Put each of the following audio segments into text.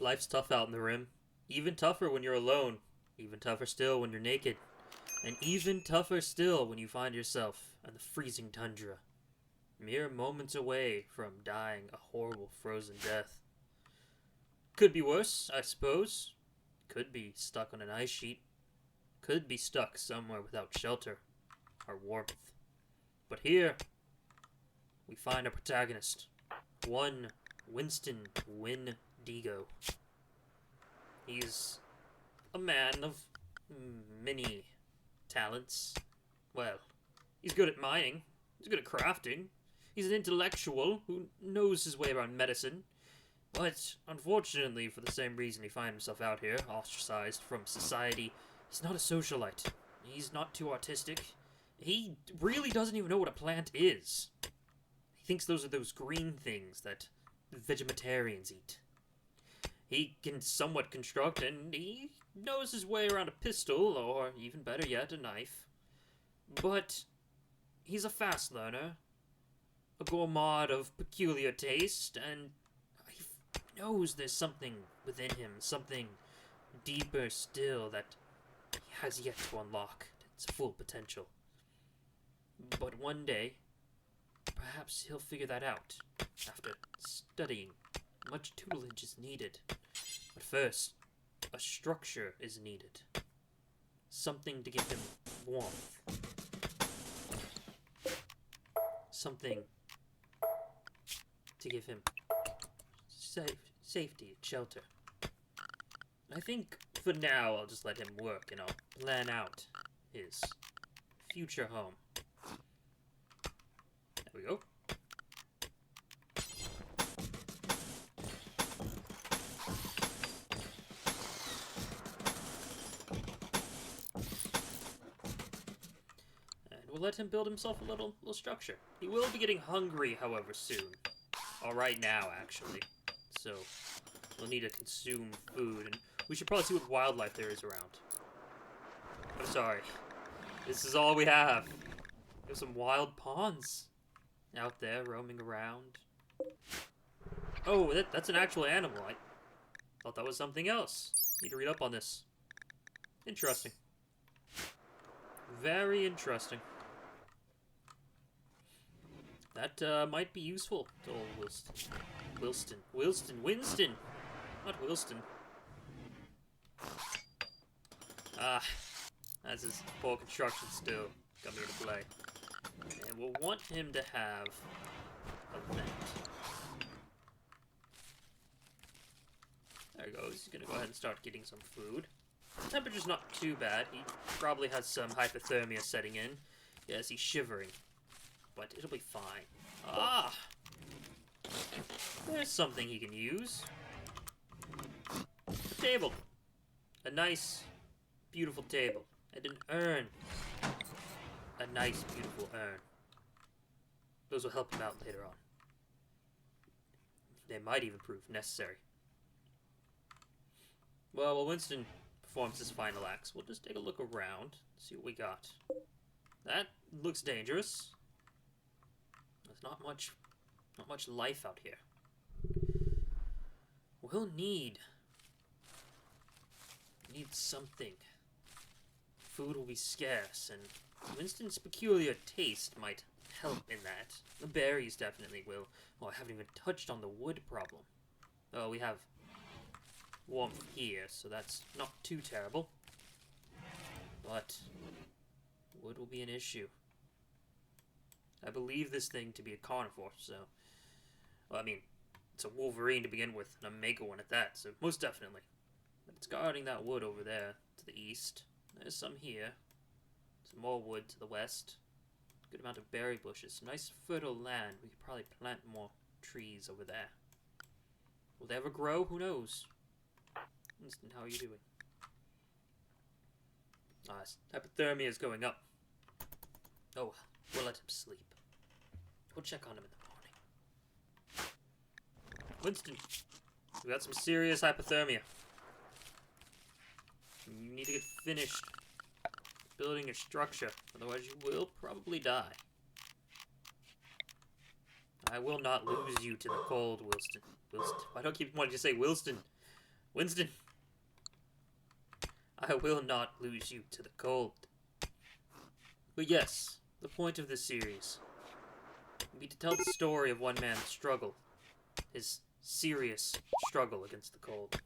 Life's tough out in the rim. Even tougher when you're alone. Even tougher still when you're naked. And even tougher still when you find yourself in the freezing tundra. Mere moments away from dying a horrible frozen death. Could be worse, I suppose. Could be stuck on an ice sheet. Could be stuck somewhere without shelter or warmth. But here, we find a protagonist. One Winston Digo. He's a man of many talents. Well, he's good at mining. He's good at crafting. He's an intellectual who knows his way around medicine. But, unfortunately, for the same reason he finds himself out here, ostracized from society, he's not a socialite. He's not too artistic. He really doesn't even know what a plant is. He thinks those are those green things that vegetarians eat. He can somewhat construct, and he knows his way around a pistol, or even better yet, a knife. But he's a fast learner, a gourmand of peculiar taste, and he knows there's something within him, something deeper still that he has yet to unlock its full potential. But one day, perhaps he'll figure that out. After studying, much tutelage is needed. But first, a structure is needed. Something to give him warmth. Something to give him safety and shelter. I think for now I'll just let him work and I'll plan out his future home. There we go. And we'll let him build himself a little structure. He will be getting hungry, however, soon. Or right now, actually. So, we'll need to consume food, and we should probably see what wildlife there is around. I'm sorry. This is all we have. There's some wild pawns out there roaming around. Oh, that's an actual animal. I thought that was something else. Need to read up on this. Interesting. Very interesting. That might be useful to old Winston. Not Wilston. Ah, that's his poor construction still coming into play. And we'll want him to have a vent. There he goes. He's gonna go ahead and start getting some food. Temperature's not too bad. He probably has some hypothermia setting in. Yes, he's shivering. But it'll be fine. Ah! There's something he can use. A table. A nice, beautiful table. And an urn. A nice, beautiful urn. Those will help him out later on. They might even prove necessary. Well, while Winston performs his final acts, we'll just take a look around, see what we got. That looks dangerous. There's not much life out here. We'll need something. Food will be scarce, and Winston's peculiar taste might help in that. The berries definitely will. Oh, I haven't even touched on the wood problem. Oh, we have warmth here, so that's not too terrible. But wood will be an issue. I believe this thing to be a carnivore, so... Well, I mean, it's a wolverine to begin with, an omega one at that, so most definitely. But it's guarding that wood over there to the east. There's some here. Some more wood to the west. Good amount of berry bushes. Some nice fertile land. We could probably plant more trees over there. Will they ever grow? Who knows? Winston, how are you doing? Hypothermia is going up. Oh, we'll let him sleep. We'll check on him in the morning. Winston, we got some serious hypothermia. You need to get finished building your structure, otherwise you will probably die. I will not lose you to the cold, Wilston. Why do I keep wanting to say Wilston? Winston, I will not lose you to the cold. But yes, the point of this series will be to tell the story of one man's struggle, his serious struggle against the cold.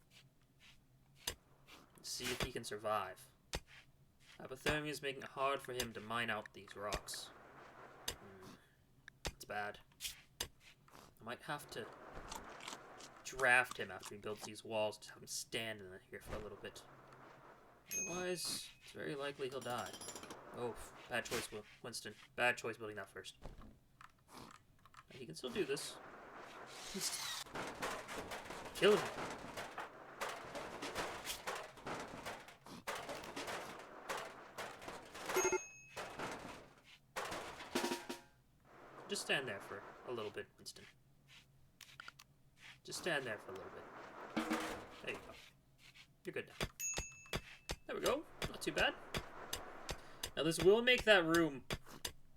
See if he can survive. Hypothermia is making it hard for him to mine out these rocks. It's bad. I might have to draft him after he builds these walls to have him stand in here for a little bit. Otherwise, it's very likely he'll die. Oh, bad choice, Winston. Bad choice building that first. He can still do this. He's killing me. Just stand there for a little bit, Winston. Just stand there for a little bit. There you go. You're good now. There we go. Not too bad. Now this will make that room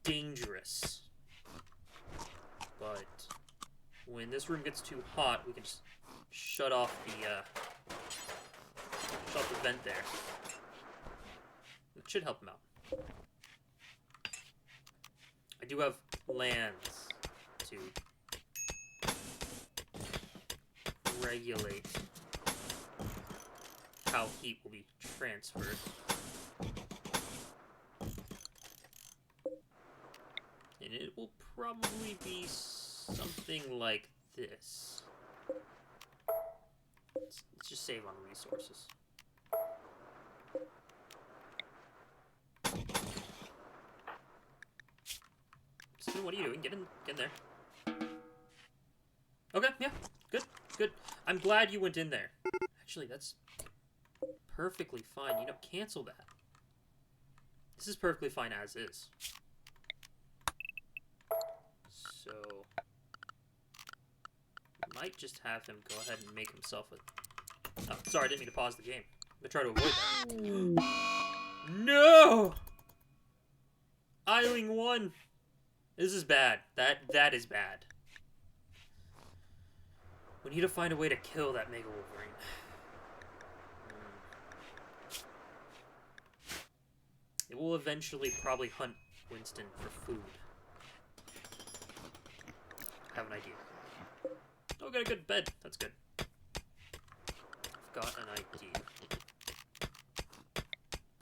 dangerous. But when this room gets too hot, we can just shut off the vent there. It should help him out. I do have lands to regulate how heat will be transferred. And it will probably be something like this. Let's just save on resources. So what are you doing? Get in there. Okay, yeah, good, good. I'm glad you went in there. Actually, that's perfectly fine. You know, cancel that. This is perfectly fine as is. So, might just have him go ahead and make himself a... Oh, sorry, I didn't mean to pause the game. I'm gonna try to avoid that. No! Eiling won. This is bad. That is bad. We need to find a way to kill that Mega Wolverine. It will eventually probably hunt Winston for food. I have an idea. Oh, got a good bed. That's good. I've got an idea.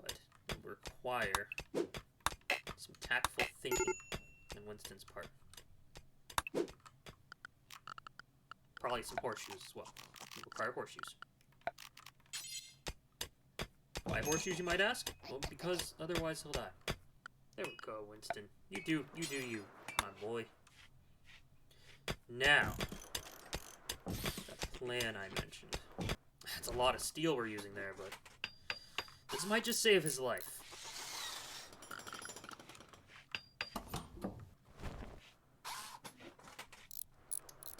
But it will require some tactful thinking on Winston's part. Probably some horseshoes as well. You require horseshoes. Why horseshoes, you might ask? Well, because otherwise he'll die. There we go, Winston. You do you, my boy. Now, that plan I mentioned. That's a lot of steel we're using there, but this might just save his life.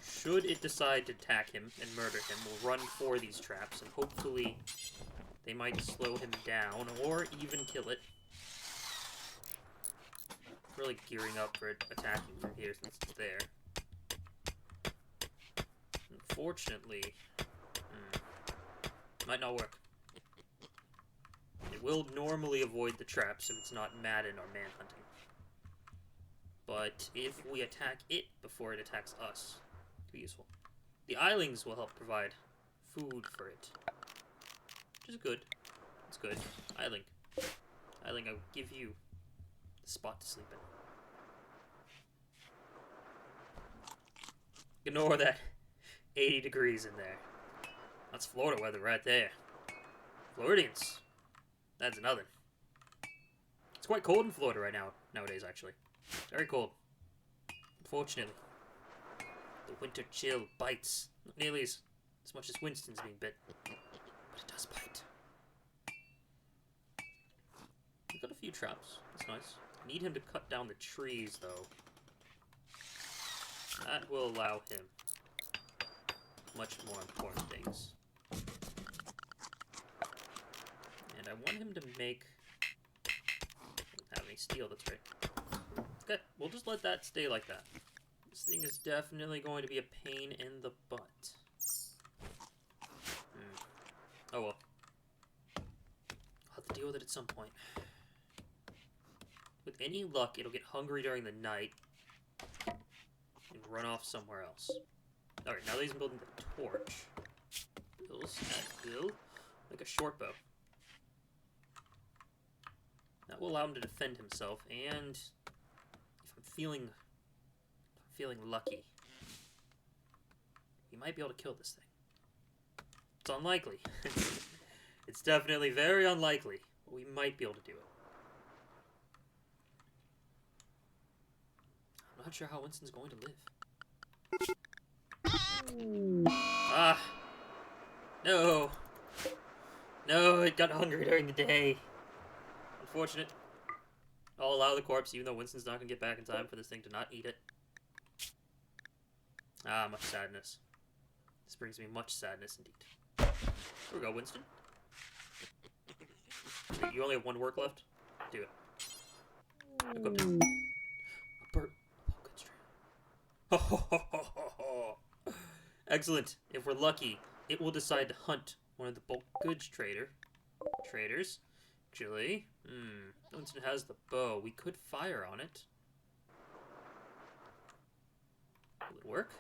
Should it decide to attack him and murder him, we'll run for these traps, and hopefully they might slow him down, or even kill it. Really gearing up for it attacking from here since it's there. Unfortunately, might not work. It will normally avoid the traps if it's not Madden or manhunting. But if we attack it before it attacks us, it'll be useful. The Eilings will help provide food for it. Which is good. It's good. Eiling, I'll give you the spot to sleep in. Ignore that 80 degrees in there. That's Florida weather right there. Floridians. That's nothing. It's quite cold in Florida right now, nowadays, actually. Very cold. Unfortunately. The winter chill bites. Not nearly as much as Winston's being bit. But it does bite. We've got a few traps. That's nice. Need him to cut down the trees, though. That will allow him much more important things. And I want him to make... I don't have any steel, that's right. Okay, we'll just let that stay like that. This thing is definitely going to be a pain in the butt. Oh well. I'll have to deal with it at some point. With any luck, it'll get hungry during the night and run off somewhere else. Alright, now that he's building the torch, he'll like a short bow. That will allow him to defend himself, and if I'm feeling lucky, he might be able to kill this thing. It's unlikely. It's definitely very unlikely, but we might be able to do it. I'm not sure how Winston's going to live. Ah! No! No, it got hungry during the day. Unfortunate. I'll allow the corpse, even though Winston's not going to get back in time for this thing to not eat it. Ah, much sadness. This brings me much sadness indeed. Here we go, Winston. You only have one work left? Do it. Go. A bird. Oh, good straight. Excellent. If we're lucky, it will decide to hunt one of the bulk goods traders. Actually, Winston has the bow. We could fire on it. Will it work?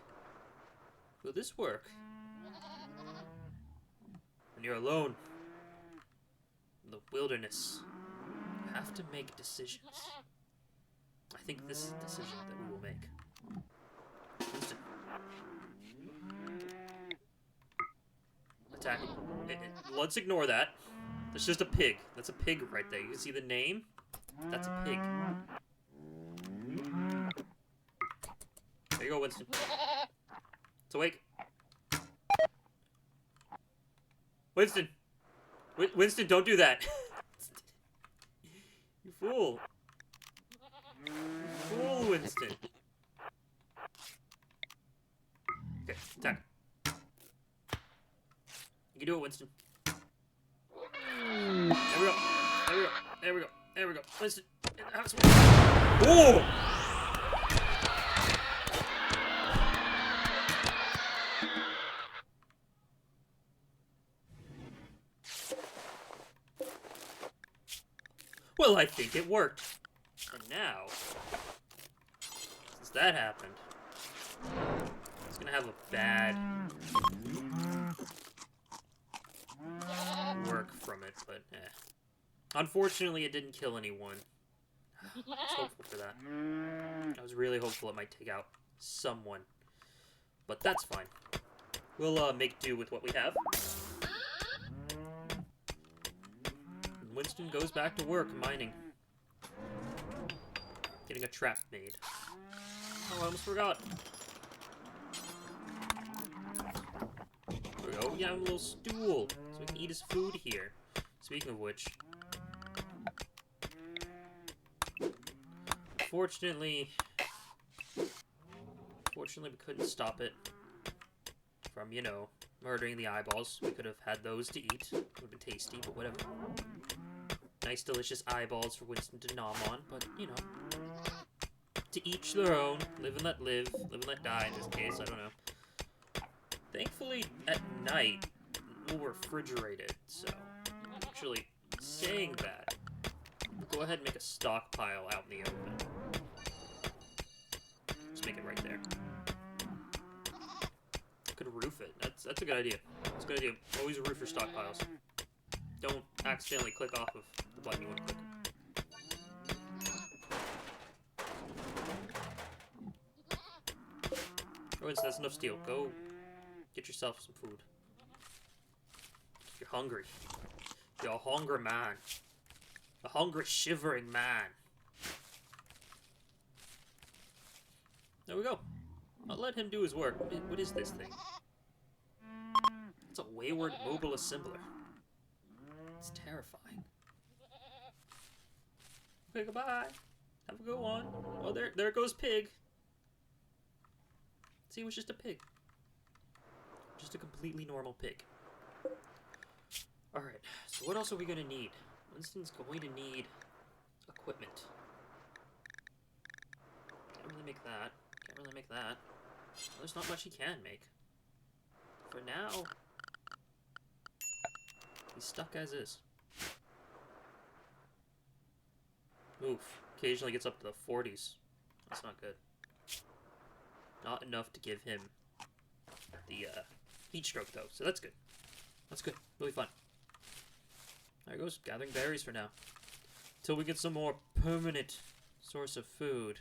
Will this work? When you're alone in the wilderness, you have to make decisions. I think this is the decision that we will make. Winston. Attack. Let's ignore that. That's just a pig. That's a pig right there. You can see the name? That's a pig. There you go, Winston. It's awake. Winston! Winston, don't do that! You fool! You fool, Winston! Okay, attack. You can do it, Winston. There we go. There we go. There we go. There we go. Winston, have some. Oh! Well, I think it worked. And now, since that happened, it's gonna have a bad work from it, but eh. Unfortunately, it didn't kill anyone. I was hopeful for that. I was really hopeful it might take out someone. But that's fine. We'll make do with what we have. And Winston goes back to work mining. Getting a trap made. Oh, I almost forgot. There we go. We have a little stool, so we can eat his food here. Speaking of which, fortunately, we couldn't stop it from, you know, murdering the eyeballs. We could have had those to eat. Would have been tasty, but whatever. Nice, delicious eyeballs for Winston to nom on, but, you know, to each their own. Live and let live. Live and let die in this case, I don't know. Thankfully, at night, we'll refrigerate it, so actually saying that, we'll go ahead and make a stockpile out in the open. Just make it right there. Could roof it. That's a good idea. That's a good idea. Always roof your stockpiles. Don't accidentally click off of the button you want to click. Oh, that's enough steel. Go get yourself some food. You're hungry. You're a hungry man. A hungry, shivering man. There we go. I'll let him do his work. What is this thing? It's a wayward mobile assembler. It's terrifying. Okay, goodbye. Have a good one. Oh, there goes Pig. See, it was just a pig. Just a completely normal pig. Alright, so what else are we going to need? Winston's going to need equipment. Can't really make that. Can't really make that. Well, there's not much he can make. For now, He's stuck as is. Oof. Occasionally gets up to the 40s. That's not good. Not enough to give him the heat stroke, though, so that's good. That's good. Really fun. There he goes. Gathering berries for now. Until we get some more permanent source of food.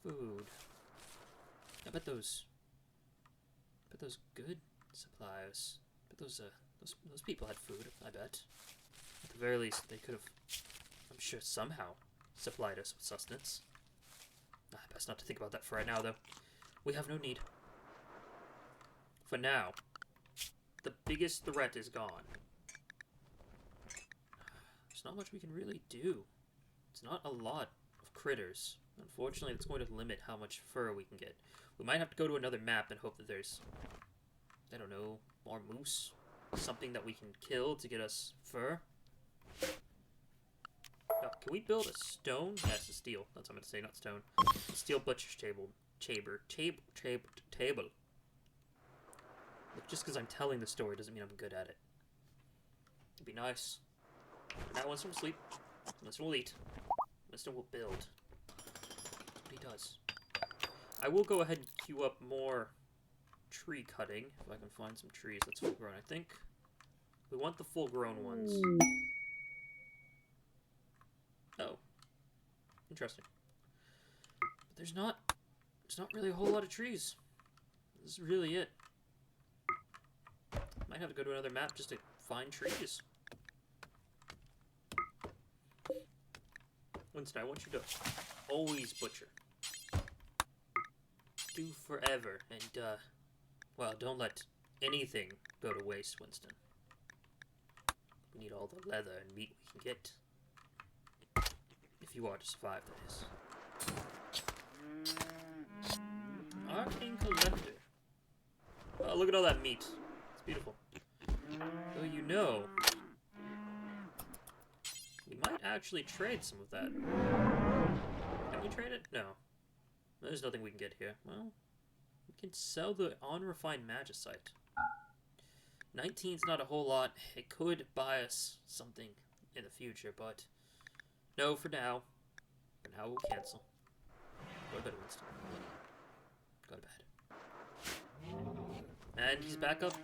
Food. I bet those good supplies. But those people had food, I bet. At the very least, they could have, I'm sure, somehow supplied us with sustenance. Best not to think about that for right now, though. We have no need. For now, the biggest threat is gone. There's not much we can really do. It's not a lot of critters. Unfortunately, it's going to limit how much fur we can get. We might have to go to another map and hope that there's, I don't know, more moose? Something that we can kill to get us fur? Now, can we build a stone? That's a steel. That's what I'm going to say, not stone. A steel butcher's table. Table. Look, just because I'm telling the story doesn't mean I'm good at it. It'd be nice. Now Winston will sleep. Winston will eat. Winston will build. That's what he does. I will go ahead and queue up more tree cutting, if I can find some trees that's full grown, I think. We want the full grown ones. Oh. Interesting. But there's not really a whole lot of trees. This is really it. Might have to go to another map just to find trees. Winston, I want you to always butcher. Do forever, and, well, don't let anything go to waste, Winston. We need all the leather and meat we can get. If you are to survive, that is. Arcane Collector. Oh, look at all that meat. It's beautiful. So you know, we might actually trade some of that. Can we trade it? No. There's nothing we can get here. Well, we can sell the unrefined magicite. 19's not a whole lot. It could buy us something in the future, but no, for now. For now, we'll cancel. Go to bed, Winston. Go to bed. And he's back up,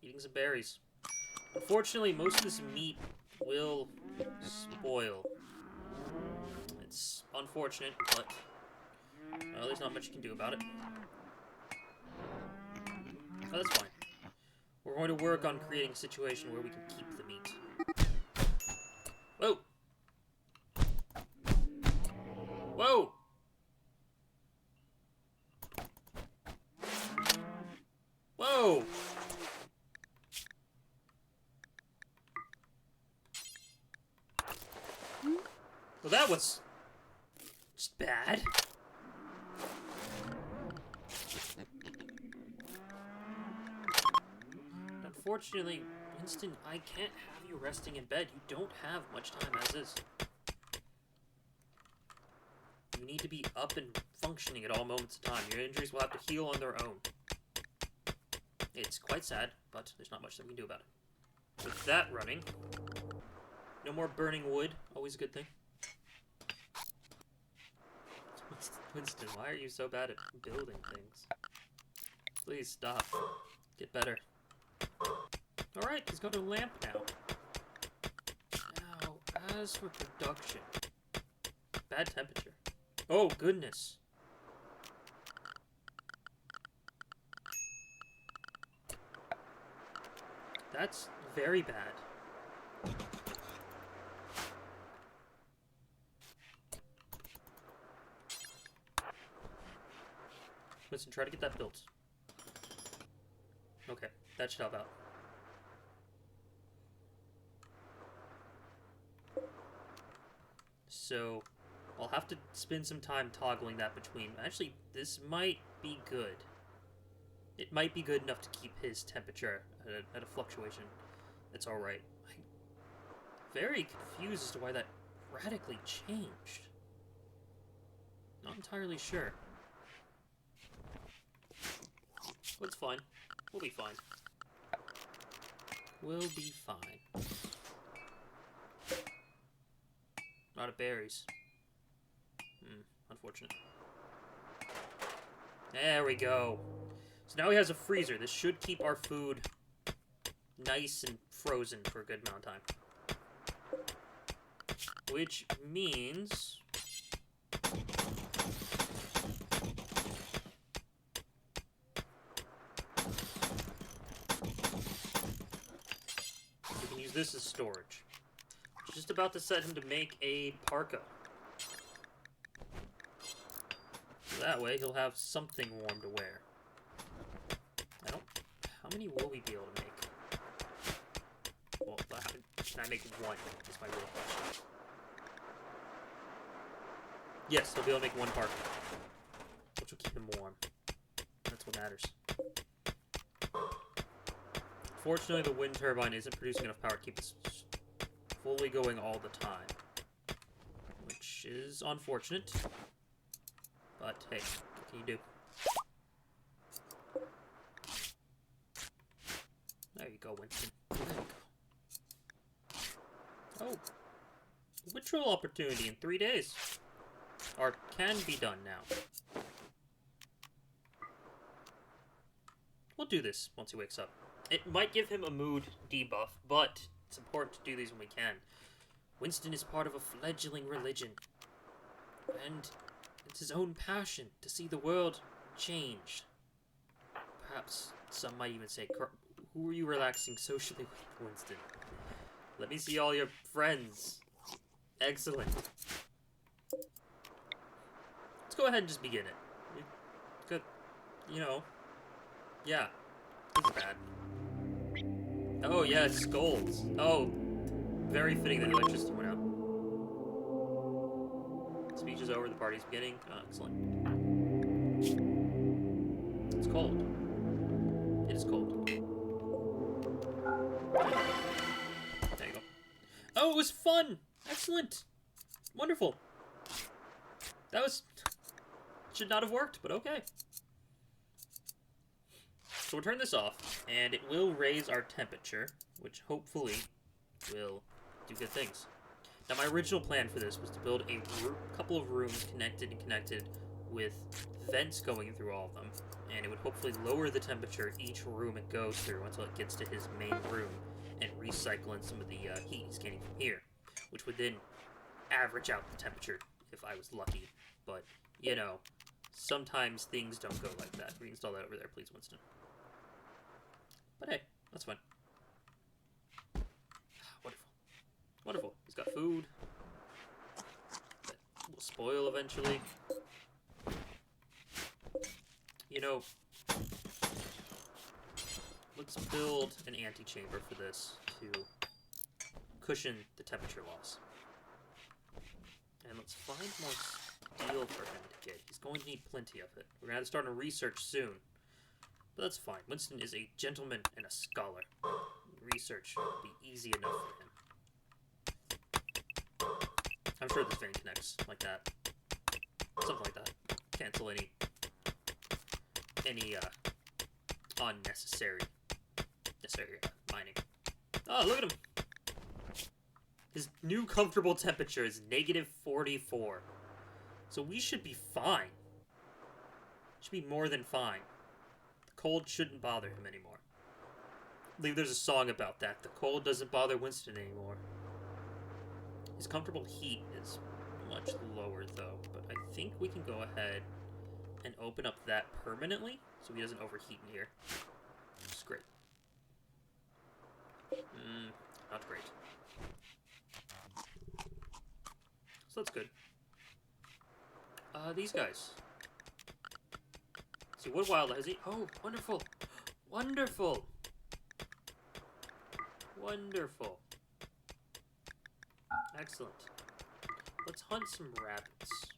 eating some berries. Unfortunately, most of this meat will spoil. It's unfortunate, but well, there's not much you can do about it. Oh, that's fine. We're going to work on creating a situation where we can keep the meat. Whoa! Whoa! Whoa! Well, that was just bad. Unfortunately, Winston, I can't have you resting in bed. You don't have much time as is. You need to be up and functioning at all moments of time. Your injuries will have to heal on their own. It's quite sad, but there's not much that we can do about it. With that running, no more burning wood. Always a good thing. Winston, why are you so bad at building things? Please stop. Get better. Alright, he's got a lamp now. Now, as for production... Bad temperature. Oh, goodness. That's very bad. Listen, try to get that built. Okay, that should help out. So, I'll have to spend some time toggling that between... Actually, this might be good. It might be good enough to keep his temperature at a fluctuation that's alright. I'm very confused as to why that radically changed. Not entirely sure. But it's fine. We'll be fine. We'll be fine. Not of berries. Unfortunate. There we go. So now he has a freezer. This should keep our food nice and frozen for a good amount of time. Which means... we can use this as storage. Just about to set him to make a parka. So that way he'll have something warm to wear. How many will we be able to make? Well, can I make one? Is my real question. Yes, he'll be able to make one parka. Which will keep him warm. That's what matters. Fortunately, the wind turbine isn't producing enough power to keep us fully going all the time. Which is unfortunate. But hey, what can you do? There you go, Winston. There you go. Oh. Ritual opportunity in 3 days. Or can be done now. We'll do this once he wakes up. It might give him a mood debuff, but it's important to do these when we can. Winston is part of a fledgling religion. And it's his own passion to see the world change. Perhaps some might even say, who are you relaxing socially with, Winston? Let me see all your friends. Excellent. Let's go ahead and just begin it. Good. You know. Yeah. This is bad. Oh, yeah, scolds. Oh. Very fitting that electricity went out. Speech is over, the party's beginning. Oh, excellent. It's cold. It is cold. There you go. Oh, it was fun! Excellent! Wonderful. That was... should not have worked, but okay. So we'll turn this off, and it will raise our temperature, which hopefully will do good things. Now, my original plan for this was to build a couple of rooms connected with vents going through all of them, and it would hopefully lower the temperature each room it goes through until it gets to his main room, and recycle in some of the heat he's getting from here, which would then average out the temperature if I was lucky. But, you know, sometimes things don't go like that. Reinstall that over there, please, Winston. But hey, that's fine. Wonderful. Wonderful. He's got food. That will spoil eventually. You know, let's build an antechamber for this to cushion the temperature loss. And let's find more steel for him to get. He's going to need plenty of it. We're going to have to start a research soon. But that's fine. Winston is a gentleman and a scholar. Research will be easy enough for him. I'm sure this fan connects like that. Something like that. Cancel any unnecessary mining. Oh, look at him! His new comfortable temperature is -44. So we should be fine. Should be more than fine. The cold shouldn't bother him anymore. I believe there's a song about that. The cold doesn't bother Winston anymore. His comfortable heat is much lower, though. But I think we can go ahead and open up that permanently so he doesn't overheat in here. Which is great. Not great. So that's good. These guys. Let's see, what wildlife is he? Oh, wonderful! Wonderful! Wonderful. Excellent. Let's hunt some rabbits.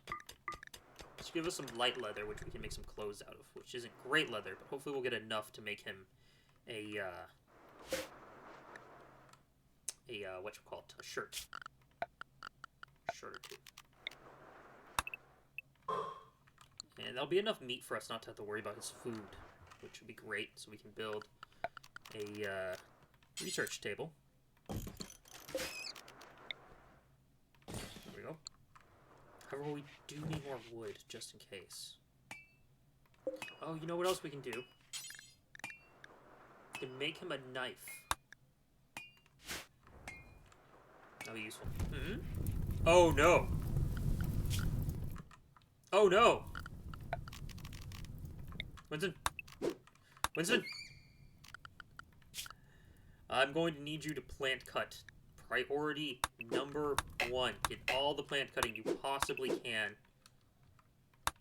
Let's give us some light leather, which we can make some clothes out of, which isn't great leather, but hopefully we'll get enough to make him a shirt. Shirt or two. And that'll be enough meat for us not to have to worry about his food, which would be great, so we can build a Research table. There we go. However, we do need more wood, just in case. Oh, you know what else we can do? We can make him a knife. That'll be useful. Mm-hmm. Oh, no! Oh, no! Winston! Winston! I'm going to need you to plant cut. Priority number 1. Get all the plant cutting you possibly can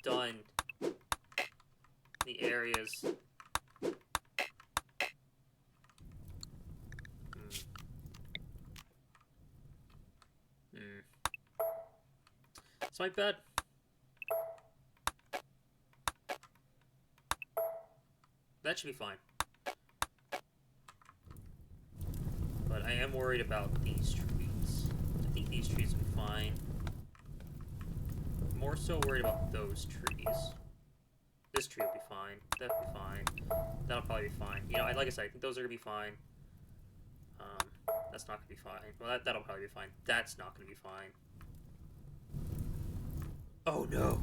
done in the areas. It's my bad. That should be fine. But I am worried about these trees. I think these trees will be fine. More so worried about those trees. This tree will be fine. That'll be fine. That'll probably be fine. You know, like I said, I think those are gonna be fine. That's not gonna be fine. Well, that'll probably be fine. That's not gonna be fine. Oh no!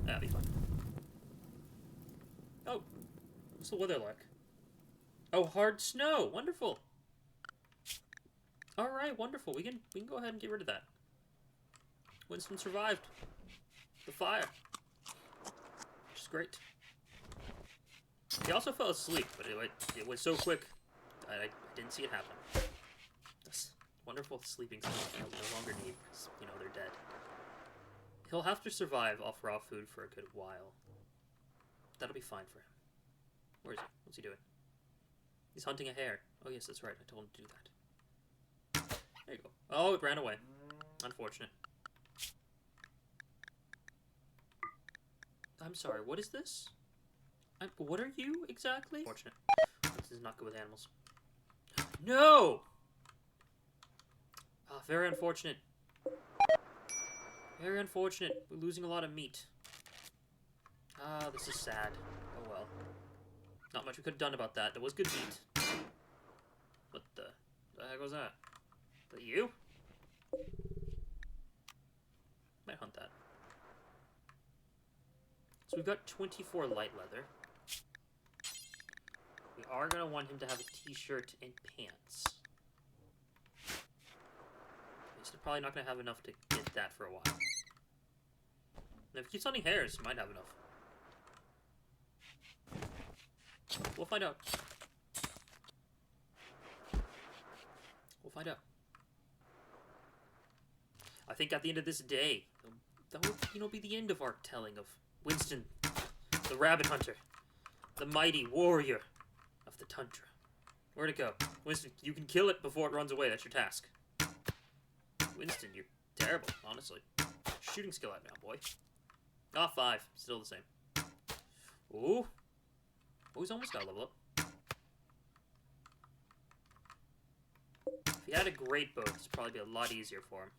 That'll be fun. Oh, what's the weather like? Oh, hard snow. Wonderful. All right, wonderful. We can go ahead and get rid of that. Winston survived the fire, which is great. He also fell asleep, but it was so quick I didn't see it happen. This wonderful sleeping skills he'll no longer need because, you know, they're dead. He'll have to survive off raw food for a good while. That'll be fine for him. Where is he? What's he doing? He's hunting a hare. Oh yes, that's right. I told him to do that. There you go. Oh, it ran away. Unfortunate. I'm sorry, what is this? What are you exactly? Unfortunate. This is not good with animals. No! Ah, very unfortunate. Very unfortunate. We're losing a lot of meat. Ah, this is sad. Oh well. Not much we could have done about that. There was good meat. What the heck was that? Is that you? Might hunt that. So we've got 24 light leather. We are going to want him to have a t-shirt and pants. He's probably not going to have enough to get that for a while. And if he keeps hunting hares, he might have enough. We'll find out. We'll find out. I think at the end of this day, that will, you know, be the end of our telling of Winston, the rabbit hunter, the mighty warrior of the tundra. Where'd it go? Winston, you can kill it before it runs away. That's your task. Winston, you're terrible, honestly. Shooting skill out now, boy. Ah, 5. Still the same. Ooh. Oh, he's almost got a level up. If he had a great bow, this would probably be a lot easier for him.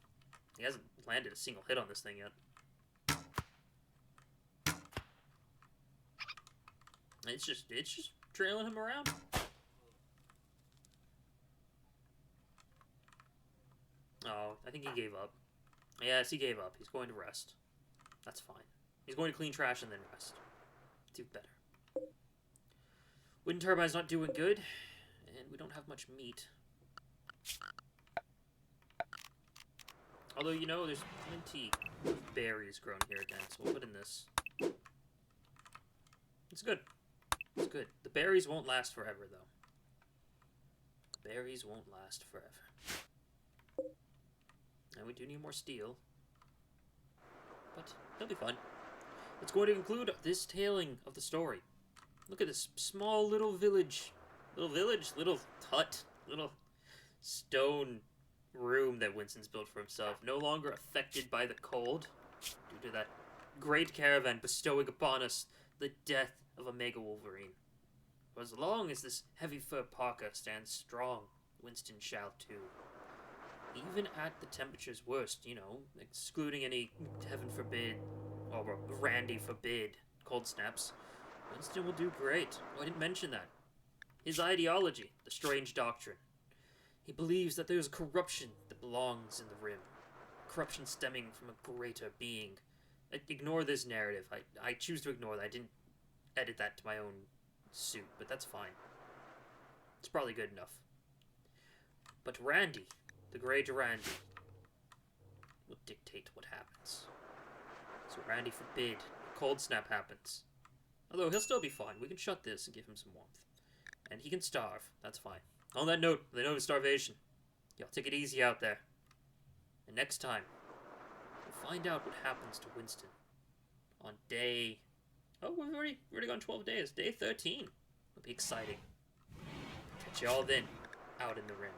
He hasn't landed a single hit on this thing yet. It's just trailing him around. Oh, I think he gave up. Yes, he gave up. He's going to rest. That's fine. He's going to clean trash and then rest. Do better. Wind turbine's not doing good, and we don't have much meat. Although, you know, there's plenty of berries growing here again, so we'll put in this. It's good. It's good. The berries won't last forever, though. The berries won't last forever. And we do need more steel. But it'll be fun. It's going to include this tailing of the story. Look at this small little village. Little hut. Little stone room that Winston's built for himself. No longer affected by the cold. Due to that great caravan bestowing upon us the death of a mega wolverine. For as long as this heavy fur parka stands strong, Winston shall too. Even at the temperature's worst, you know, excluding any, heaven forbid, or Randy forbid, cold snaps, Winston will do great. Oh, I didn't mention that. His ideology, the strange doctrine. He believes that there is corruption that belongs in the rim. Corruption stemming from a greater being. Ignore this narrative. I choose to ignore that. I didn't edit that to my own suit, but that's fine. It's probably good enough. But Randy, the great Randy, will dictate what happens. So Randy forbid a cold snap happens. Although he'll still be fine. We can shut this and give him some warmth. And he can starve. That's fine. On that note, the note of starvation. Y'all take it easy out there. And next time, we'll find out what happens to Winston on day... Oh, we've already gone 12 days. Day 13. It'll be exciting. Catch y'all then, out in the rim.